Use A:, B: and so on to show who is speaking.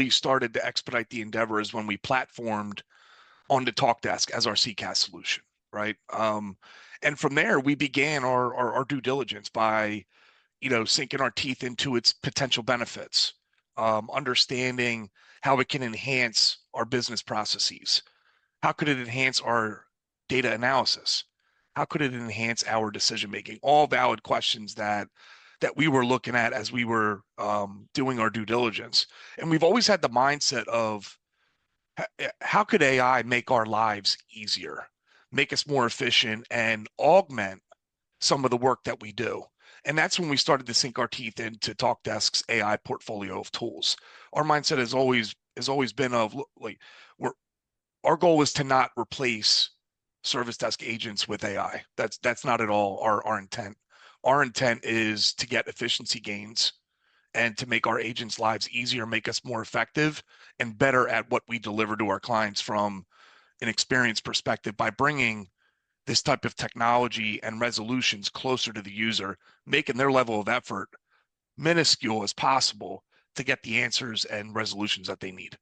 A: really started to expedite the endeavor is when we platformed onto Talkdesk as our CCaaS solution, right? And from there, we began our due diligence by, sinking our teeth into its potential benefits, understanding how it can enhance our business processes. How could it enhance our data analysis? How could it enhance our decision making? All valid questions that we were looking at as we were doing our due diligence. And we've always had the mindset of how could AI make our lives easier, make us more efficient, and augment some of the work that we do. And that's when we started to sink our teeth into Talkdesk's AI portfolio of tools. Our mindset has always been of like our goal is to not replace service desk agents with AI. That's not at all our intent. Our intent is to get efficiency gains and to make our agents' lives easier, make us more effective and better at what we deliver to our clients from an experience perspective by bringing this type of technology and resolutions closer to the user, making their level of effort minuscule as possible to get the answers and resolutions that they need.